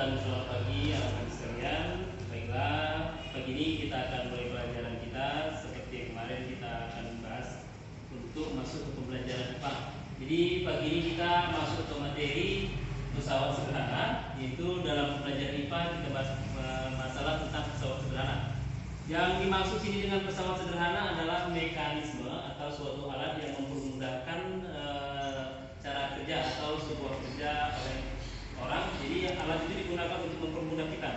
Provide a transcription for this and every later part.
dan selamat pagi anak-anak sekalian. Baiklah, pagi ini kita akan mulai pelajaran kita. Seperti yang kemarin kita akan membahas untuk masuk ke pembelajaran IPA. Jadi pagi ini kita masuk ke materi pesawat sederhana, yaitu dalam pembelajaran IPA kita bahas masalah tentang pesawat sederhana. Yang dimaksud sini dengan pesawat sederhana adalah mekanisme atau suatu alat yang mempermudahkan cara kerja atau sebuah kerja oleh orang. Jadi alat itu digunakan untuk mempermudah kita.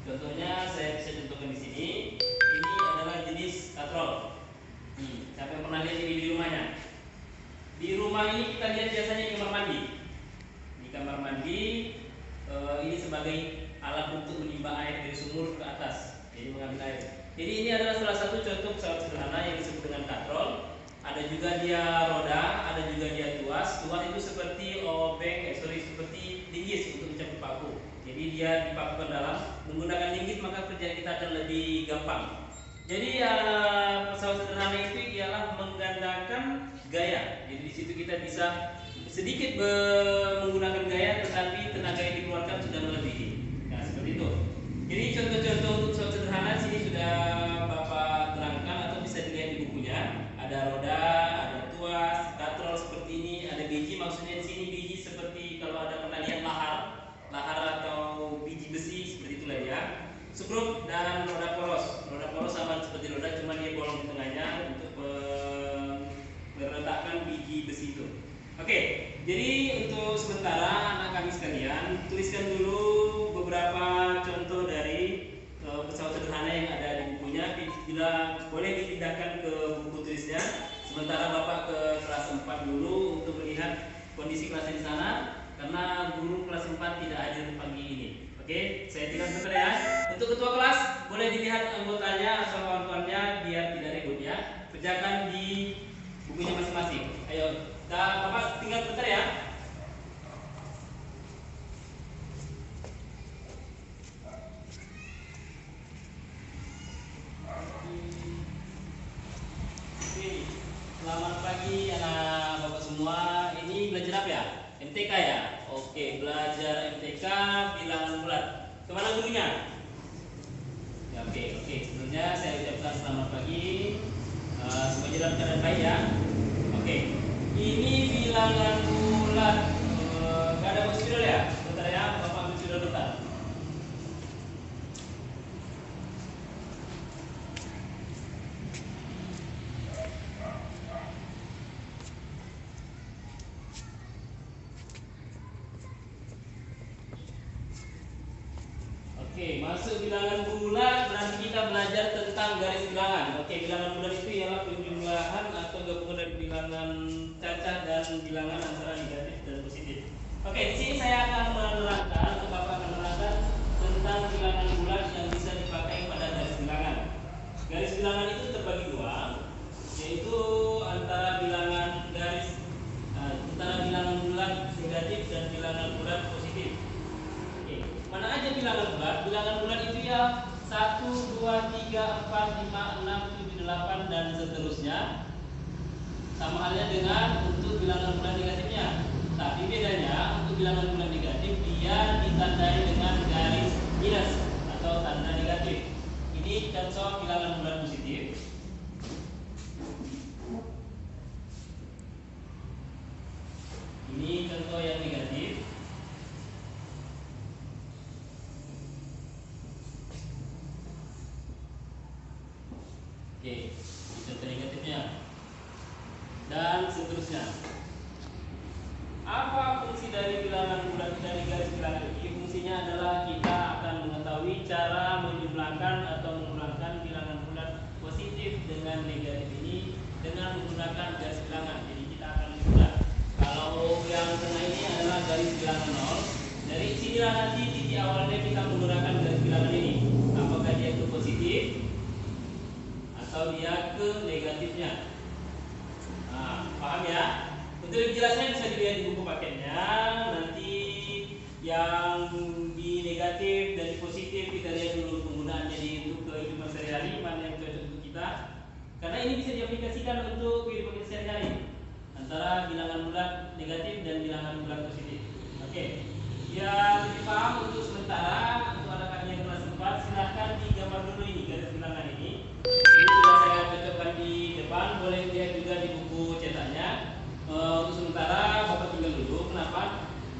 Contohnya saya bisa contohkan di sini. Ini adalah jenis katrol. Siapa yang pernah lihat ini di rumahnya? Di rumah ini kita lihat biasanya di kamar mandi. Di kamar mandi ini sebagai alat untuk menimba air dari sumur ke atas. Jadi mengambil air. Jadi ini adalah salah satu contoh pesawat sederhana yang disebut dengan katrol. Ada juga dia roda, ada juga dia tuas. Tuas itu seperti seperti linggis untuk mencapai paku. Jadi dia dipakukan dalam menggunakan linggis, maka kerja kita akan lebih gampang. Jadi pesawat sederhana itu ialah menggandakan gaya. Jadi di situ kita bisa sedikit menggunakan gaya, tetapi tenaga yang dikeluarkan sudah melebihi. Nah seperti itu. Jadi contoh-contoh untuk pesawat sederhana sini sudah Bapak terangkan atau bisa dilihat di bukunya. Ada roda, ada tuas, katrol seperti ini, ada biji. Maksudnya di sini biji seperti kalau ada pernah lihat lahar atau biji besi seperti itulah ya. Skrup dan roda poros. Roda poros sama seperti roda, cuma dia bolong di tengahnya untuk meletakkan biji besi itu. Oke, jadi untuk sementara anak kami sekalian, tuliskan dulu beberapa contoh dari pesawat sederhana yang ada di bukunya. Bila boleh dipindahkan ke buku tulisnya. Sementara Bapak ke kelas 4 dulu untuk melihat kondisi kelasnya di sana, karena guru kelas 4 tidak hadir pagi ini. Oke, saya tinggal sebentar ya. Untuk ketua kelas boleh dilihat anggotanya atau kawan-kawannya biar tidak ribut ya. Kerjakan di bukunya masing-masing. Ayo, Bapak tinggal sebentar ya. Selamat pagi anak Bapak semua. Ini belajar apa ya? MTK ya? Oke, belajar MTK bilangan bulat. Kemana gurunya? Ya, oke. Sebelumnya saya ucapkan selamat pagi. Semuanya dalam keadaan baik ya. Oke. Ini bilangan bulat. Gak ada buku spidol ya? Bentar ya, Bapak ambil spidol bentar. Oke, masuk bilangan bulat berarti kita belajar tentang garis bilangan. Oke, bilangan bulat itu ialah penjumlahan atau gabungan dari bilangan cacah dan bilangan antara negatif dan positif. Oke, di sini saya akan menerangkan atau Bapak akan menerangkan tentang bilangan bulat yang bisa dipakai pada garis bilangan. Garis bilangan itu terbagi dua, yaitu antara bilangan bulat negatif dan bilangan bulat positif. Mana aja bilangan bulat? Bilangan bulat itu ya 1, 2, 3, 4, 5, 6, 7, 8 dan seterusnya. Sama halnya dengan untuk bilangan bulat negatifnya. Tapi bedanya untuk bilangan bulat negatif dia ditandai dengan garis minus atau tanda negatif. Ini contoh bilangan bulat positif. Ini contoh yang negatif. Oke, ini contoh negatifnya dan seterusnya. Apa fungsi dari bilangan bulat dari garis bilangan ini? Fungsinya adalah kita akan mengetahui cara menjumlahkan atau mengurangkan bilangan bulat positif dengan negatif ini dengan menggunakan garis bilangan. Jadi kita akan mudah. Kalau yang tengah ini adalah garis bilangan 0, dari sinilah nanti titik awalnya kita menggunakan garis bilangan ini. Apakah dia itu positif atau dia ke negatifnya. Nah, paham ya? Untuk lebih jelasnya bisa dilihat di buku paketnya. Nanti yang di negatif dan di positif kita lihat dulu penggunaannya untuk kehidupan sehari-hari, mana yang cocok untuk kita. Karena ini bisa diaplikasikan untuk kehidupan kita sehari-hari antara bilangan bulat negatif dan bilangan bulat positif. Oke. Ya lebih paham untuk sementara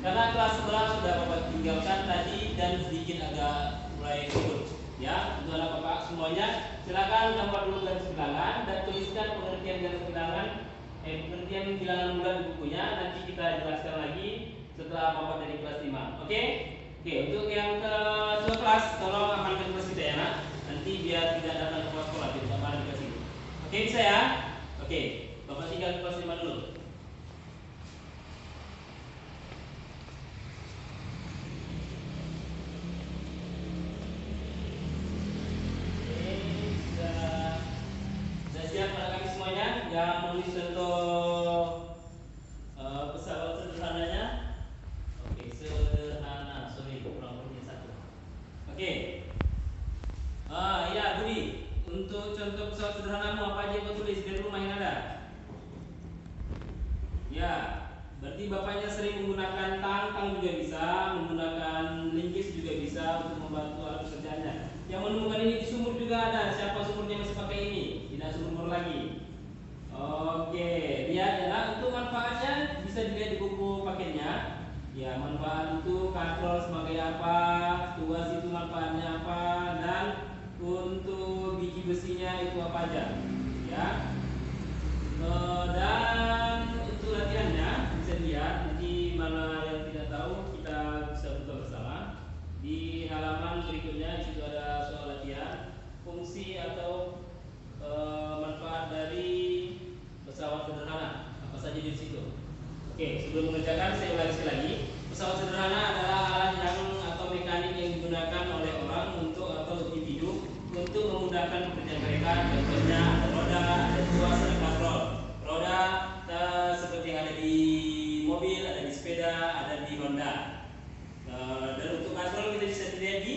Karena kelas sebelah sudah Bapak tinggalkan tadi dan sedikit agak mulai ribut. Ya, untuk anak Bapak semuanya, silakan gambar dulu garis bilangan dan tuliskan pengertian garis bilangan, pengertian bilangan bulan di bukunya. Nanti kita jelaskan lagi setelah Bapak dari kelas 5. Oke? Oke, untuk yang kedua kelas, tolong amankan kelas kita ya, nak. Nanti biar tidak datang ke sekolah, tidak marah di kelas ini. Oke, bisa ya? Oke, Bapak tinggal kelas 5 dulu. Yang menulis contoh pesawat sederhananya. Oke, sederhana. Sorry, kurang punya satu. Oke. Ya, Budi. Untuk contoh pesawat sederhanamu apa aja kau tulis di rumah yang ada? Ya, berarti bapaknya sering menggunakan tang juga bisa, menggunakan linggis juga bisa untuk membantu alat pekerjaannya. Yang menemukan ini di sumur juga ada. Siapa sumurnya masih pakai ini? Tidak sumur lagi. Oke, lihat ya, untuk manfaatnya bisa dilihat di buku paketnya. Ya, manfaat itu katrol sebagai apa, tuas itu manfaatnya apa, dan untuk biji besinya itu apa aja. Ya, dan untuk latihannya bisa dilihat. Nanti mana yang tidak tahu kita bisa buka bersama di halaman berikutnya. Di situ ada soal latihan, fungsi atau manfaat dari pesawat sederhana apa saja di situ. Oke, sebelum mengerjakan saya ulangi sekali lagi. Pesawat sederhana adalah alat yang atau mekanik yang digunakan oleh orang untuk atau individu untuk memudahkan pekerjaan mereka. Contohnya ada roda, ada tuas, ada katrol. Roda seperti yang ada di mobil, ada di sepeda, ada di Honda. Dan untuk katrol kita bisa lihat di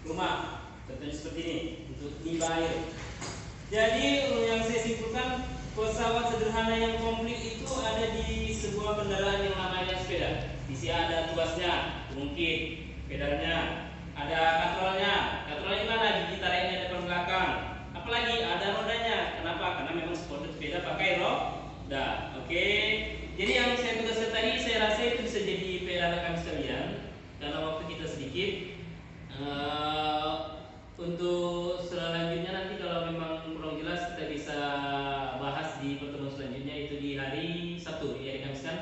rumah. Contohnya seperti ini untuk timba air. Jadi yang saya simpulkan, pesawat sederhana yang komplit itu ada di sebuah kendaraan yang namanya sepeda. Di sini ada tuasnya, ungkit, pedalnya, ada katrolnya. Katrolnya mana? Ditarik depan belakang. Apalagi ada rodanya. Kenapa? Karena memang sepeda pakai roda. Oke. Jadi yang saya tugaskan tadi, saya rasa itu bisa jadi PR kami sekalian. Karena waktu kita sedikit. Untuk selanjutnya nanti kalau memang kurang jelas kita bisa bahas di pertemuan selanjutnya, itu di hari Sabtu, ya, hari Kamis kan?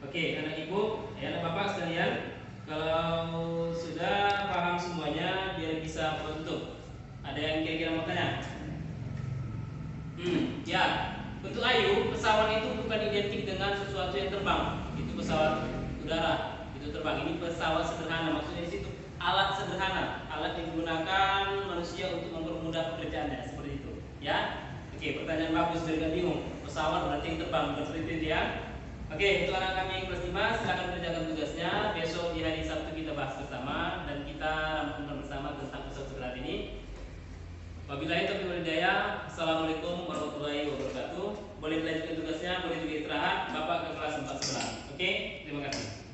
Oke, anak ibu, anak bapak sekalian, kalau sudah paham semuanya biar bisa bentuk. Ada yang kira-kira mau tanya? Ya, untuk Ayu, pesawat itu bukan identik dengan sesuatu yang terbang. Itu pesawat udara, itu terbang. Ini pesawat sederhana, maksudnya di situ alat sederhana, alat yang digunakan manusia untuk mempermudah pekerjaannya, seperti itu. Ya, oke, pertanyaan bagus, biar gak bingung. Pesawat berarti yang terbang, bukan seperti itu ya. Oke, untuk anak kami kelas 5, silakan kerjakan tugasnya. Besok di hari Sabtu kita bahas bersama dan kita rampungkan bersama tentang pesawat sederhana ini. Wabillahi taufiq wal hidayah. Assalamualaikum warahmatullahi wabarakatuh. Boleh dilanjutkan tugasnya, boleh juga istirahat. Bapak ke kelas 4 sebelah. Oke, terima kasih.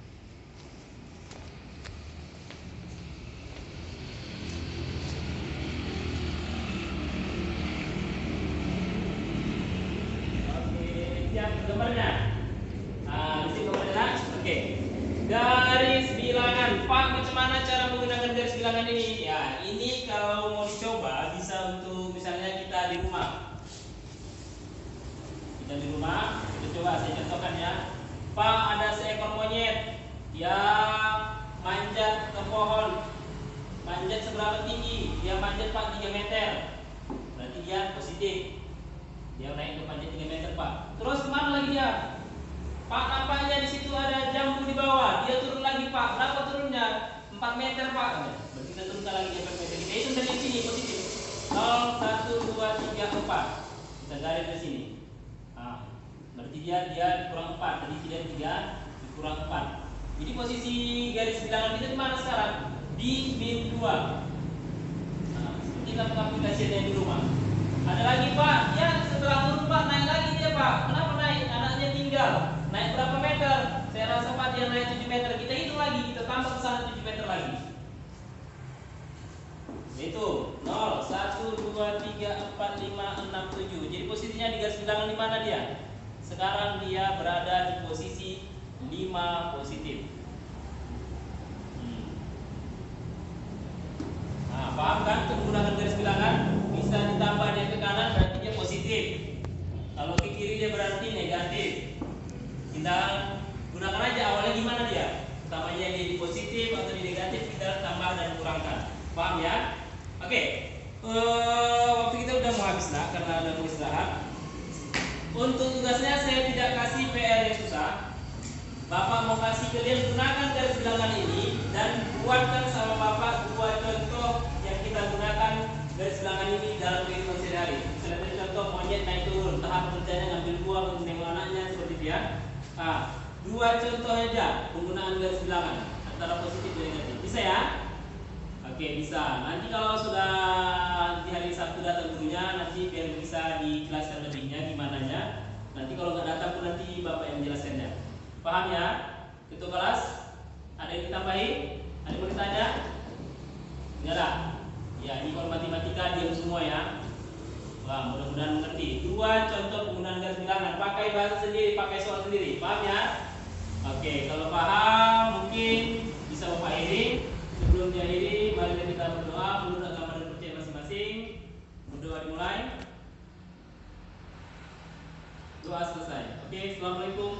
Gambarnya. Di sini gambarnya. Oke. Garis bilangan. Pak, macam mana cara menggunakan garis bilangan ini? Ya, ini kalau mau dicoba bisa untuk misalnya kita di rumah. Kita di rumah, kita coba saya contohkan ya. Pak, ada seekor monyet yang manjat ke pohon. Manjat seberapa tinggi? Dia manjat Pak 3 meter. Berarti dia positif. Dia naik ke panjat 3 meter Pak. Terus kemana lagi dia? Pak, nampaknya di situ ada jambu di bawah. Dia turun lagi Pak. Berapa turunnya? 4 meter Pak. Berarti kita turunkan lagi 4 meter. Kita hitung dari sini positif. 0, 1, 2, 3, 4. Kita garis ke sini. Nah, berarti dia dikurang 4. Tadi tidak 3 dikurang 4. Jadi posisi garis bilangan kita di mana sekarang? Di min 2. Nah, seperti kita aplikasinya di rumah. Ada lagi Pak, ya setelah turun Pak naik lagi dia Pak. Kenapa naik? Anaknya tinggal. Naik berapa meter? Saya rasa Pak dia naik 7 meter. Kita hitung lagi, kita tambah ke sana 7 meter lagi. Itu 0, 1, 2, 3, 4, 5, 6, 7. Jadi posisinya di garis bilangan di mana dia? Sekarang dia berada di posisi 5 positif. negatif kita tambah dan kurangkan. Paham ya? Oke. Waktu kita udah mau habis lah karena udah mau istirahat. Untuk tugasnya saya tidak kasih PR yang susah. Bapak mau kasih kalian gunakan garis bilangan ini dan buatkan sama Bapak dua contoh yang kita gunakan garis bilangan ini dalam kehidupan sehari-hari. Misalnya contoh monyet naik turun, tahap kerjanya ngambil buah, menengok anaknya seperti itu ya. Nah, dua contoh aja penggunaan garis bilangan antara positif dan negatif. Bisa ya? Oke, bisa. Nanti kalau sudah di hari Sabtu datang gurunya, nanti biar bisa dijelaskan lebihnya gimana nya. Nanti kalau nggak datang pun nanti Bapak yang menjelaskannya. Paham ya? Ketua kelas? Ada yang ditambahin? Ada yang mau ditanya? Enggak ada? Ya, ini kalau matematika diam semua ya. Wah, mudah-mudahan mengerti. Dua contoh penggunaan garis bilangan. Pakai bahasa sendiri, pakai soal sendiri. Paham ya? Oke, kalau paham mungkin bisa Bapak akhiri. Sebelum diakhiri, mari kita berdoa menurut agama dan percaya masing-masing. Berdoa dimulai. Doa selesai. Oke, assalamualaikum